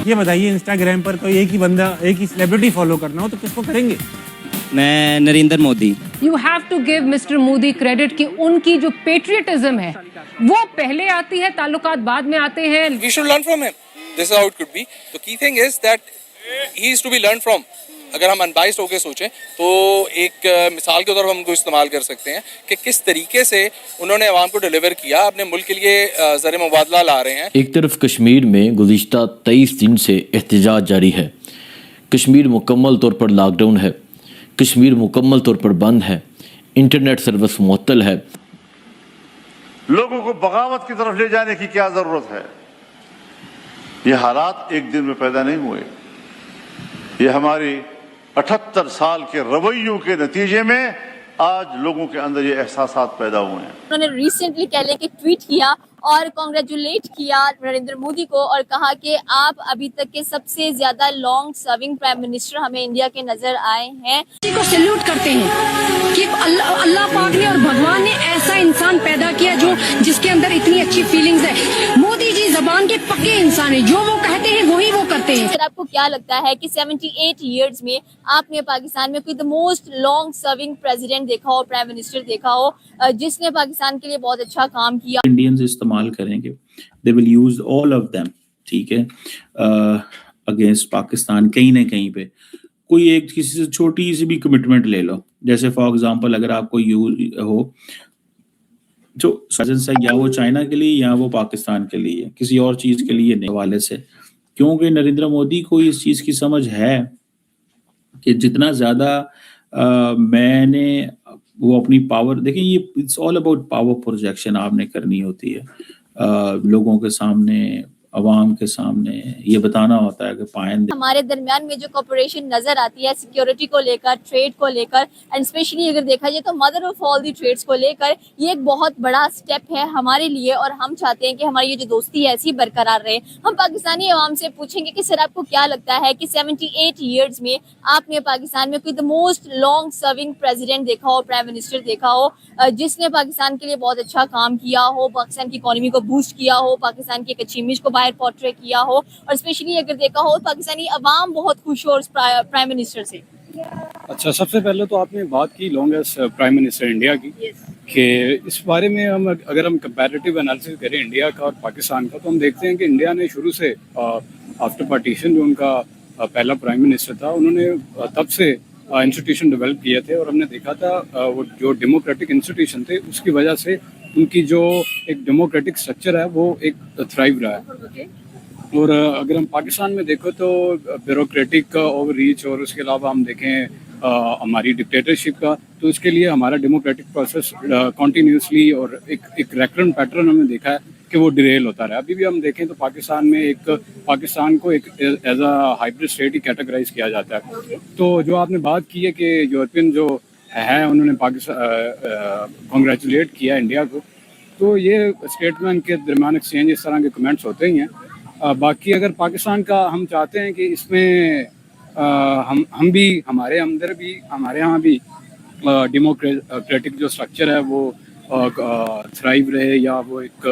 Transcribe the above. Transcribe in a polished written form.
یہ بتائیے انسٹاگرام پر کوئی ایک ہی بندہ ایک ہی سیلیبریٹی فالو کرنا ہو تو کس کو کریں گے؟ میں Narendra Modi. You have to give Mr. Modi credit کہ ان کی جو پیٹریٹزم ہے وہ پہلے آتی ہے، تعلقات بعد میں آتے ہیں. We should learn from him. This is how it could be. The key thing is that he is to be learned from. اگر ہم unbiased ہو کے سوچیں تو ایک مثال کے طور پر ہم کو استعمال کر سکتے ہیں کہ کس طریقے سے انہوں نے عوام کو ڈیلیور کیا، اپنے ملک کے لیے زر مبادلہ لا رہے ہیں. ایک طرف کشمیر میں گزشتہ 23 دن سے احتجاج جاری ہے. کشمیر مکمل طور پر لاک ڈاؤن ہے. کشمیر مکمل طور پر بند ہے. انٹرنیٹ سروس معطل ہے. لوگوں کو بغاوت کی طرف لے جانے کی کیا ضرورت ہے؟ یہ حالات ایک دن میں پیدا نہیں ہوئے. یہ ہماری 78 سال کے رویوں کے نتیجے میں آج لوگوں کے اندر یہ احساسات پیدا ہوئے ہیں. انہوں نے ریسنٹلی کہہ لیں کہ ٹویٹ کیا اور کانگریچولیٹ کیا نریندر مودی کو اور کہا کہ آپ ابھی تک کے سب سے زیادہ لانگ سرونگ پرائم منسٹر ہمیں انڈیا کے نظر آئے ہیں. اسی کو سیلوٹ کرتے ہیں کہ اللہ پاک نے اور بھگوان نے ایسا انسان پیدا کیا جس کے اندر اتنی اچھی فیلنگز ہے. مودی جی زبان کے پکے انسان ہیں، جو وہ کہتے ہیں وہی وہ کرتے ہیں. سر آپ کو کیا لگتا ہے کہ 78 ایئرز میں آپ نے پاکستان میں کوئی the most long serving president دیکھا ہو، پرائم منسٹر دیکھا ہو جس نے پاکستان کے لیے بہت اچھا کام کیا؟ انڈینز استعمال کریں گے، they will use all of them، ٹھیک ہے، اگینسٹ پاکستان کہیں نہ کہیں پہ. کوئی ایک کسی سے چھوٹی سی بھی کمٹمنٹ لے لو، جیسے فار ایگزامپل اگر آپ کو ہو جو سازش ہے یا وہ چائنا کے لیے یا وہ پاکستان کے لیے، کسی اور چیز کے لیے نہیں حوالے سے، کیونکہ نریندر مودی کو اس چیز کی سمجھ ہے کہ جتنا زیادہ میں نے وہ اپنی پاور، دیکھیں یہ it's all about power projection آپ نے کرنی ہوتی ہے. لوگوں کے سامنے، عوام کے سامنے یہ بتانا ہوتا ہے کہ پائند ہمارے درمیان میں جو کوپریشن نظر آتی ہے سیکیورٹی کو لے کر، ٹریڈ کو لے کر، اینڈ اسپیشلی اگر دیکھا جائے تو mother of all the traits کو لے کر، یہ ایک بہت بڑا سٹیپ ہے ہمارے لیے اور ہم چاہتے ہیں کہ ہماری یہ جو دوستی ہے ایسی برقرار رہے. ہم پاکستانی عوام سے پوچھیں گے کہ سر آپ کو کیا لگتا ہے کہ 78 ایئرز میں آپ نے پاکستان میں کوئی the most long serving president دیکھا ہو، پرائم منسٹر دیکھا ہو جس نے پاکستان کے لیے بہت اچھا کام کیا ہو، پاکستان کی اکانومی کو بوسٹ کیا ہو، پاکستان کی ایک اچھی امیج کو باہر پورٹری کیا ہو، اور اسپیشلی اگر دیکھا ہو پاکستانی عوام بہت خوش ہو اس پرائم منسٹر سے؟ اچھا، سب سے پہلے تو آپ نے بات کی لانگسٹ پرائم منسٹر انڈیا کی، کہ اس بارے میں اگر ہم کمپیریٹیو انالیسس کریں انڈیا کا اور پاکستان کا، تو ہم دیکھتے ہیں کہ انڈیا نے شروع سے آفٹر پارٹیشن جو ان کا پہلا پرائم منسٹر تھا، انہوں نے تب سے انسٹیٹیوشن ڈیولپ کیے تھے، اور ہم نے دیکھا تھا وہ جو ڈیموکریٹک انسٹیٹیوشن تھے اس کی وجہ سے ان کی جو ایک ڈیموکریٹک اسٹرکچر ہے وہ ایک تھرائیو رہا ہے. اور اگر ہم پاکستان میں دیکھو تو بیوروکریٹک اوور ریچ، اور اس کے علاوہ ہم دیکھیں ہماری ڈکٹیٹرشپ کا، تو اس کے لیے ہمارا ڈیموکریٹک پروسیس کنٹینیوسلی اور ایک ریکرنٹ پیٹرن ہم نے دیکھا ہے کہ وہ ڈیریل ہوتا رہا. ابھی بھی ہم دیکھیں تو پاکستان میں پاکستان کو ایک ایز اے ہائبرڈ اسٹیٹ ہی کیٹیگرائز کیا جاتا ہے. تو جو آپ نے بات کی ہے کہ یورپین جو ہے انہوں نے کانگریچولیٹ کیا انڈیا کو، تو یہ اسٹیٹمنٹ کے درمیان ایکسچینج اس طرح کے کمنٹس ہوتے ہی ہیں. باقی اگر پاکستان کا ہم چاہتے ہیں کہ اس میں ہم بھی، ہمارے اندر بھی، ہمارے ہاں بھی ڈیموکریٹک جو اسٹرکچر ہے وہ تھرائیو رہے، یا وہ ایک